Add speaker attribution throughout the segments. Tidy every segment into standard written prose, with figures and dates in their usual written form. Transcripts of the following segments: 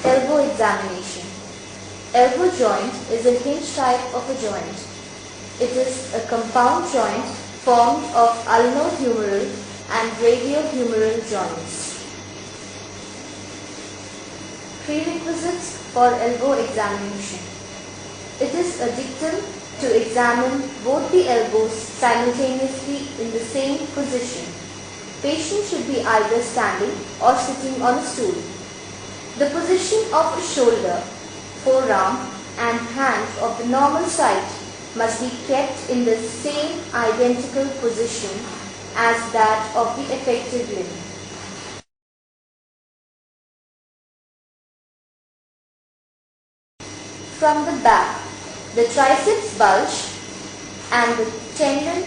Speaker 1: Elbow examination. Elbow joint is a hinge type of a joint. It is a compound joint formed of ulnohumeral and radiohumeral joints. Prerequisites for elbow examination. It is a dictum to examine both the elbows simultaneously in the same position. Patient should be either standing or sitting on a stool. The position of the shoulder, forearm and hand of the normal side must be kept in the same identical position as that of the affected limb. From the back, the triceps bulge and the tendon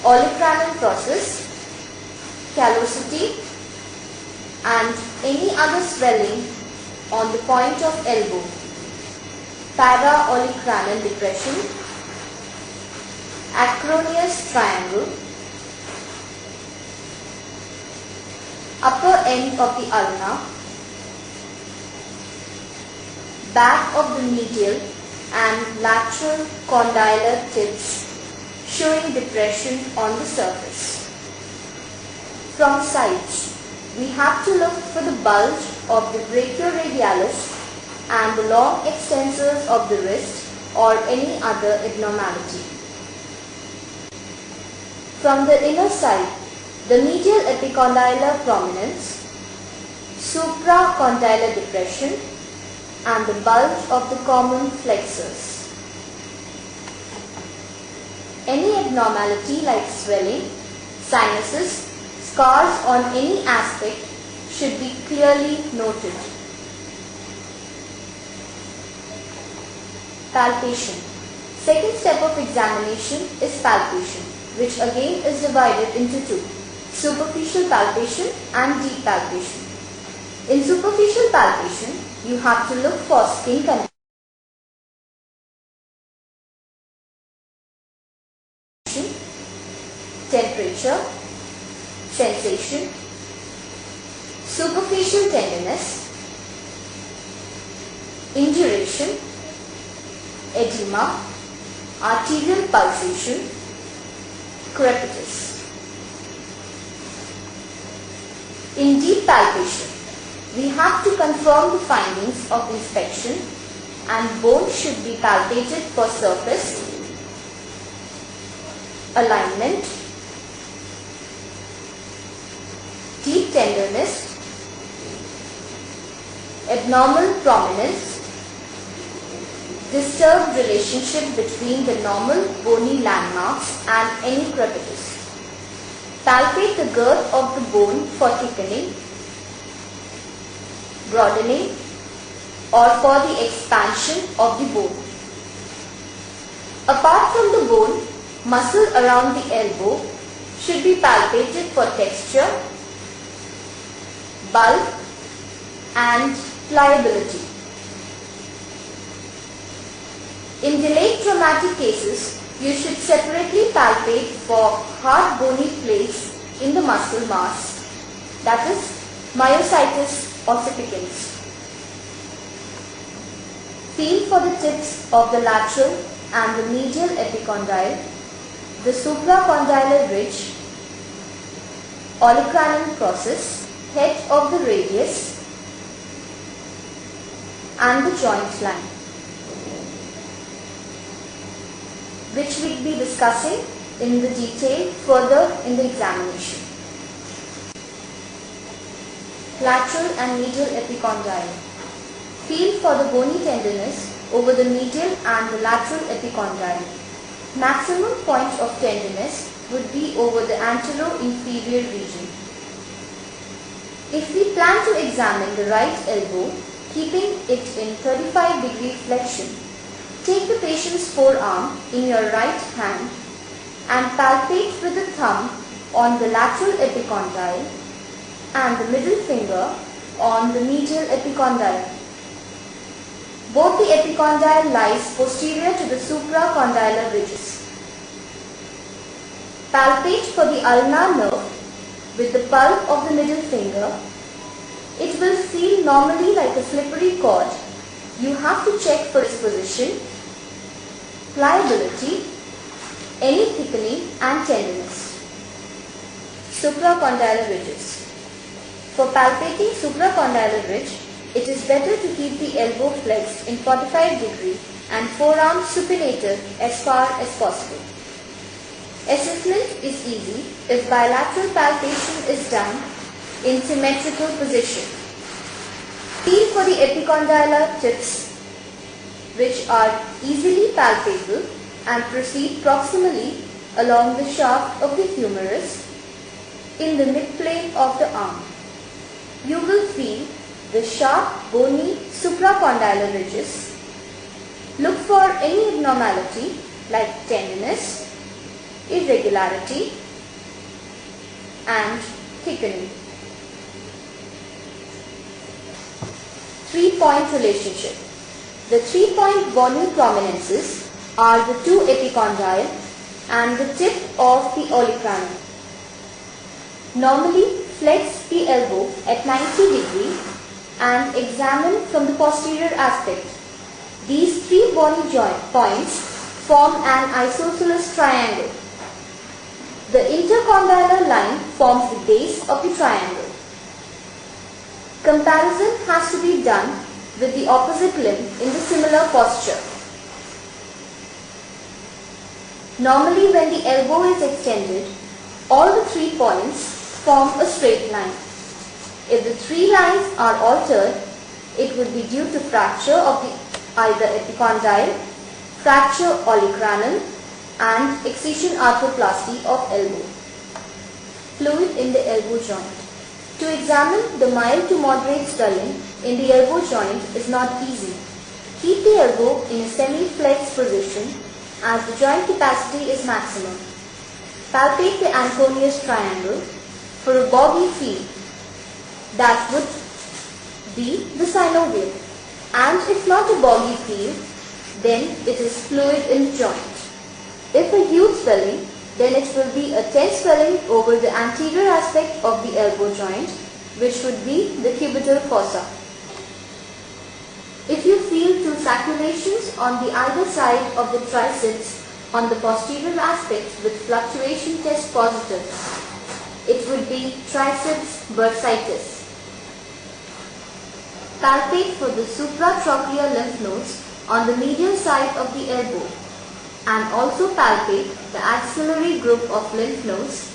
Speaker 1: olecranon process, callosity and any other swelling on the point of elbow, para-olecranon depression, acromius triangle, upper end of the ulna, back of the medial and lateral condylar tips showing depression on the surface. From sides, we have to look for the bulge of the brachioradialis and the long extensors of the wrist or any other abnormality. From the inner side, the medial epicondylar prominence, supracondylar depression and the bulge of the common flexors. Any abnormality like swelling, sinuses, scars on any aspect should be clearly noted. Palpation. Second step of examination is palpation, which again is divided into two: superficial palpation and deep palpation. In superficial palpation, you have to look for skin condition, temperature, sensation, superficial tenderness, induration, edema, arterial pulsation, crepitus. In deep palpation, we have to confirm the findings of inspection and bone should be palpated for surface, alignment, deep tenderness, abnormal prominence, disturbed relationship between the normal bony landmarks and any crepitus. Palpate the girth of the bone for thickening, broadening or for the expansion of the bone. Apart from the bone, muscle around the elbow should be palpated for texture, bulk and pliability. In delayed traumatic cases, you should separately palpate for hard bony plates in the muscle mass, that is myositis ossificans. Feel for the tips of the lateral and the medial epicondyle, the supracondylar ridge, olecranon process, head of the radius and the joint line, which we will be discussing in the detail further in the examination. Lateral and medial epicondyle. Feel for the bony tenderness over the medial and the lateral epicondyle. Maximum point of tenderness would be over the antero-inferior region. If we plan to examine the right elbow, keeping it in 35-degree flexion, take the patient's forearm in your right hand and palpate with the thumb on the lateral epicondyle and the middle finger on the medial epicondyle. Both the epicondyle lies posterior to the supracondylar ridges. Palpate for the ulnar nerve with the pulp of the middle finger It will feel normally like a slippery cord. You have to check for its position, pliability, any thickening and tenderness. Supracondylar ridges. For palpating supracondylar ridge, it is better to keep the elbow flexed in 45 degree and forearm supinated as far as possible. Assessment is easy if bilateral palpation is done in symmetrical position. Feel for the epicondylar tips, which are easily palpable, and proceed proximally along the shaft of the humerus in the midplane of the arm. You will feel the sharp bony supracondylar ridges. Look for any abnormality like tenderness, irregularity and thickening. 3-point relationship. The 3-point bony prominences are the 2 epicondyle and the tip of the olecranon. Normally flex the elbow at 90 degree and examine from the posterior aspect. These 3 bony joint points form an isosceles triangle. The intercondylar line forms the base of the triangle. Comparison has to be done with the opposite limb in the similar posture. Normally when the elbow is extended, all the 3 points form a straight line. If the 3 lines are altered, it would be due to fracture of either epicondyle, fracture olecranon and excision arthroplasty of elbow. Fluid in the elbow joint. To examine the mild to moderate swelling in the elbow joint is not easy. Keep the elbow in a semi-flexed position as the joint capacity is maximum. Palpate the Anconius triangle for a boggy feel. That would be the synovium, and if not a boggy feel, then it is fluid in the joint. If a huge swelling, then it will be a tense swelling over the anterior aspect of the elbow joint, which would be the cubital fossa. If you feel 2 saculations on the either side of the triceps on the posterior aspect with fluctuation test positive, it would be triceps bursitis. Palpate for the supratrochlear lymph nodes on the medial side of the elbow, and also palpate the axillary group of lymph nodes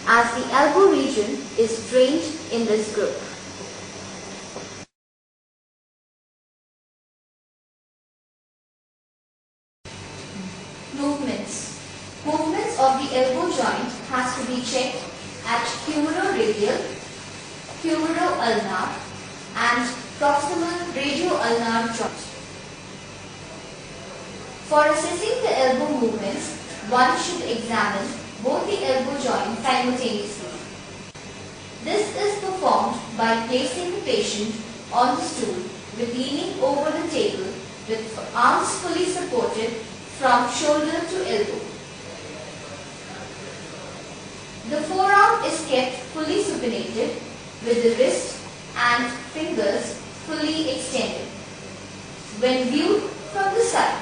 Speaker 1: as the elbow region is drained in this group. Movements. Movements of the elbow joint has to be checked at humeroradial, humero-ulnar and proximal radio-ulnar joint. For assessing the elbow movements, one should examine both the elbow joints simultaneously. This is performed by placing the patient on the stool with leaning over the table with arms fully supported from shoulder to elbow. The forearm is kept fully supinated with the wrist and fingers fully extended. When viewed from the side,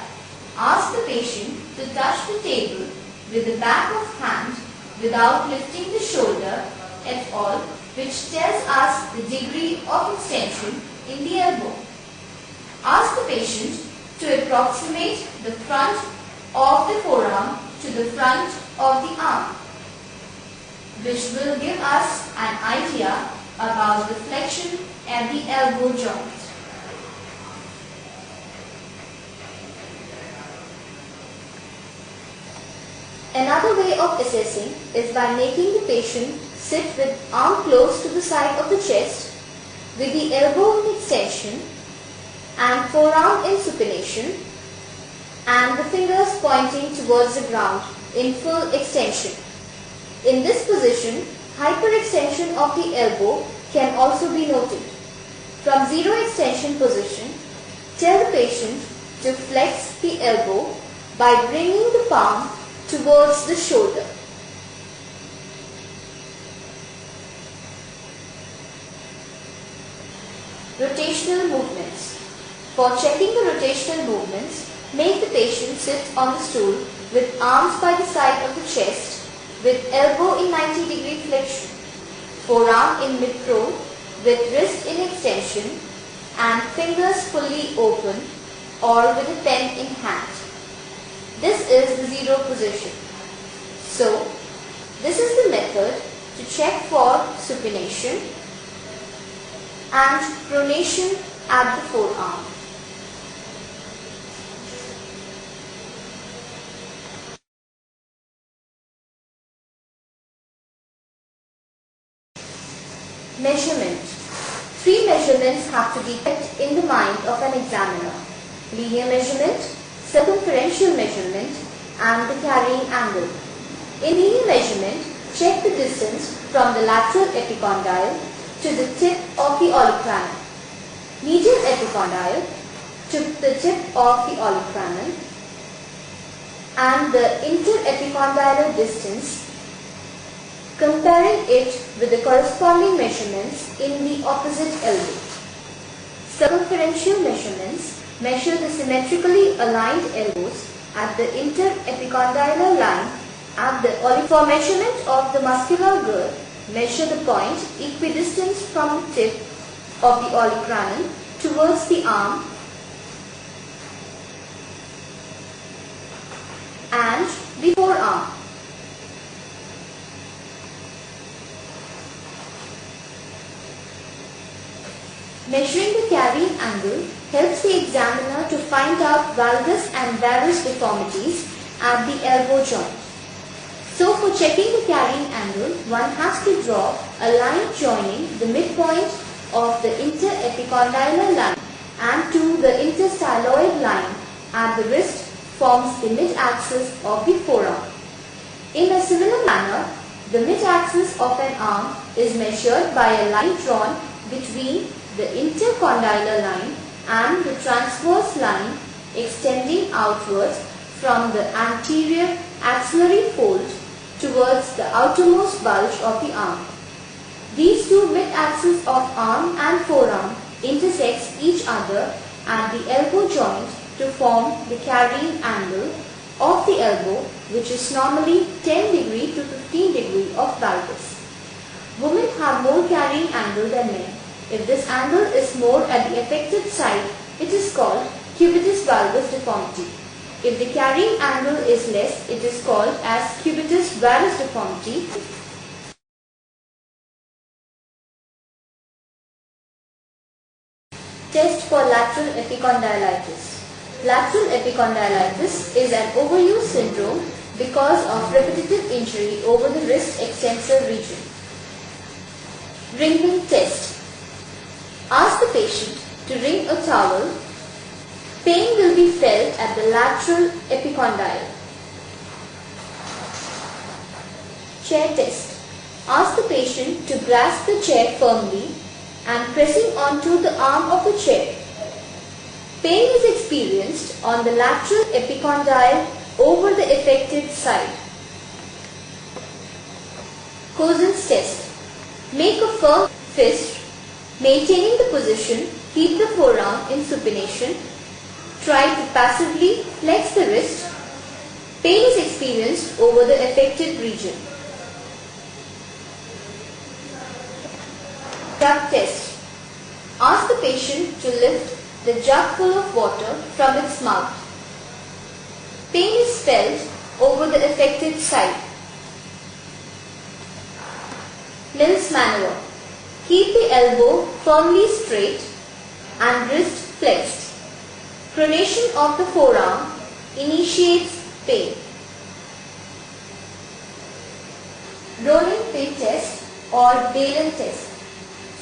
Speaker 1: ask the patient to touch the table with the back of hand without lifting the shoulder at all, which tells us the degree of extension in the elbow. Ask the patient to approximate the front of the forearm to the front of the arm, which will give us an idea about the flexion at the elbow joint. Another way of assessing is by making the patient sit with arm close to the side of the chest, with the elbow in extension and forearm in supination, and the fingers pointing towards the ground in full extension. In this position, hyperextension of the elbow can also be noted. From zero extension position, tell the patient to flex the elbow by bringing the palm towards the shoulder. Rotational movements. For checking the rotational movements, make the patient sit on the stool with arms by the side of the chest with elbow in 90-degree flexion, forearm in mid-throw with wrist in extension and fingers fully open or with a pen in hand. This is the zero position. So, this is the method to check for supination and pronation at the forearm. Measurement. 3 measurements have to be kept in the mind of an examiner: linear measurement, circumferential measurement, and the carrying angle. In linear measurement, check the distance from the lateral epicondyle to the tip of the olecranon, medial epicondyle to the tip of the olecranon, and the interepicondylar distance, comparing it with the corresponding measurements in the opposite elbow. Circumferential measurements measure the symmetrically aligned elbows at the interepicondylar line at the for measurement of the muscular girth, measure the point equidistant from the tip of the olecranon towards the arm and the forearm. Measuring the carrying angle helps the examiner to find out valgus and varus deformities at the elbow joint. So for checking the carrying angle, one has to draw a line joining the midpoint of the interepicondylar line and to the interstyloid line at the wrist forms the mid-axis of the forearm. In a similar manner, the mid-axis of an arm is measured by a line drawn between the intercondylar line and the transverse line extending outwards from the anterior axillary fold towards the outermost bulge of the arm. These two mid-axes of arm and forearm intersect each other at the elbow joint to form the carrying angle of the elbow, which is normally 10 degree to 15 degree of valgus. Women have more carrying angle than men. If this angle is more at the affected side, it is called cubitus valgus deformity. If the carrying angle is less, it is called as cubitus varus deformity. Test for lateral epicondylitis. Lateral epicondylitis is an overuse syndrome because of repetitive injury over the wrist extensor region. Wringing test. Ask the patient to wring a towel. Pain will be felt at the lateral epicondyle. Chair test. Ask the patient to grasp the chair firmly and pressing onto the arm of the chair. Pain is experienced on the lateral epicondyle over the affected side. Cosen's test. Make a firm fist. Maintaining the position, keep the forearm in supination. Try to passively flex the wrist. Pain is experienced over the affected region. Jug test. Ask the patient to lift the jug full of water from its mouth. Pain is felt over the affected side. Mills maneuver. Keep the elbow firmly straight and wrist flexed. Pronation of the forearm initiates pain. Rolling pin test or Dalen test.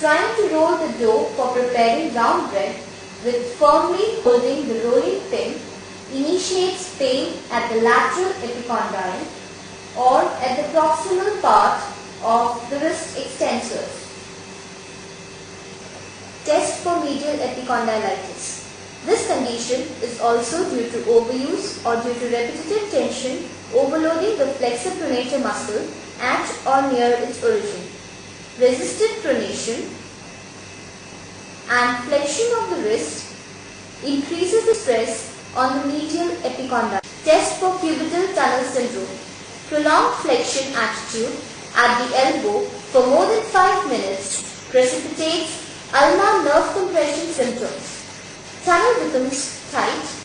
Speaker 1: Trying to roll the dough for preparing round bread with firmly holding the rolling pin initiates pain at the lateral epicondyle or at the proximal part of the wrist extensors. Test for medial epicondylitis. This condition is also due to overuse or due to repetitive tension overloading the flexor pronator muscle at or near its origin. Resisted pronation and flexion of the wrist increases the stress on the medial epicondyle. Test for cubital tunnel syndrome. Prolonged flexion attitude at the elbow for more than 5 minutes precipitates ulnar nerve compression symptoms. Tunnel becomes tight.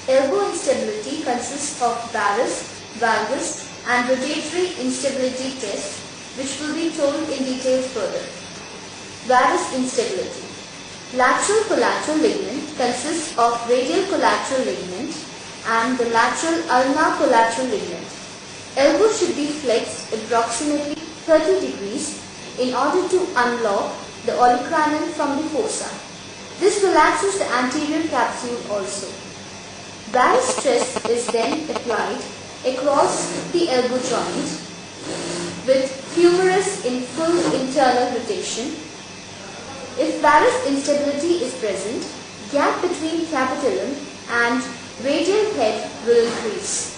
Speaker 1: Elbow instability consists of varus, valgus and rotatory instability tests, which will be told in detail further. Varus instability. Lateral collateral ligament consists of radial collateral ligament and the lateral ulnar collateral ligament. Elbow should be flexed approximately 30 degrees in order to unlock the olecranon from the fossa. This relaxes the anterior capsule also. Varus stress is then applied across the elbow joint with humerus in full internal rotation. If varus instability is present, gap between capitulum and radial head will increase.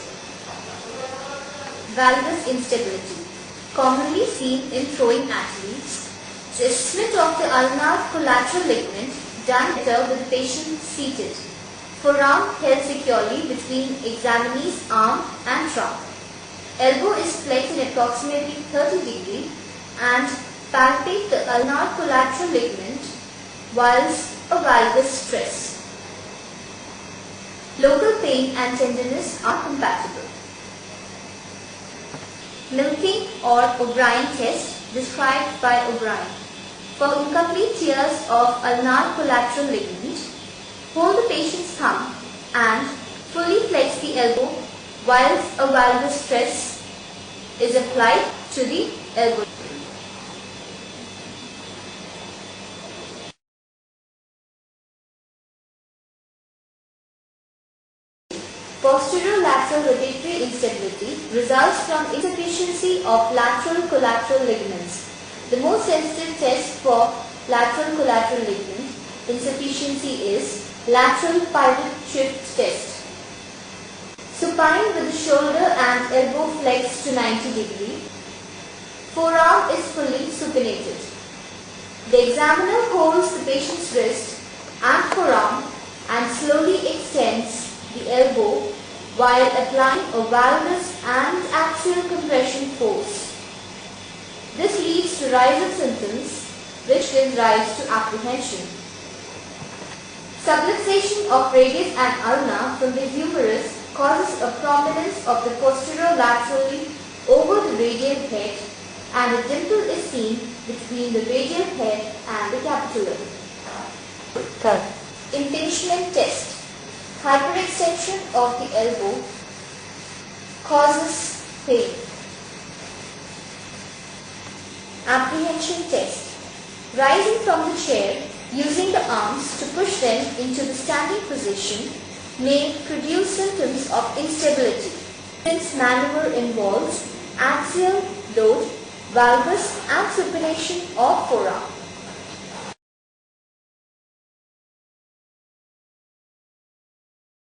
Speaker 1: Valgus instability, commonly seen in throwing athletes, adjustment of the ulnar collateral ligament done better with the patient seated. Forearm held securely between examinee's arm and trunk. Elbow is flexed in approximately 30 degrees and palpate the ulnar collateral ligament whilst a valgus stress. Local pain and tenderness are compatible. Milking or O'Brien test described by O'Brien. For incomplete tears of ulnar collateral ligament, hold the patient's thumb and fully flex the elbow whilst a valgus stress is applied to the elbow. Posterolateral rotatory instability results from insufficiency of lateral collateral ligaments. The most sensitive test for lateral collateral ligament insufficiency is lateral pivot shift test. Supine with the shoulder and elbow flexed to 90 degrees. Forearm is fully supinated. The examiner holds the patient's wrist and forearm and slowly extends the elbow while applying a valgus and axial compression force. This leads to rise of symptoms which gives rise to apprehension. Subluxation of radius and ulna from the humerus causes a prominence of the posterolaterally over the radial head and a dimple is seen between the radial head and the capitulum. Third, impingement test. Hyperextension of the elbow causes pain. Apprehension test. Rising from the chair using the arms to push them into the standing position may produce symptoms of instability. This maneuver involves axial load, valgus and supination of forearm.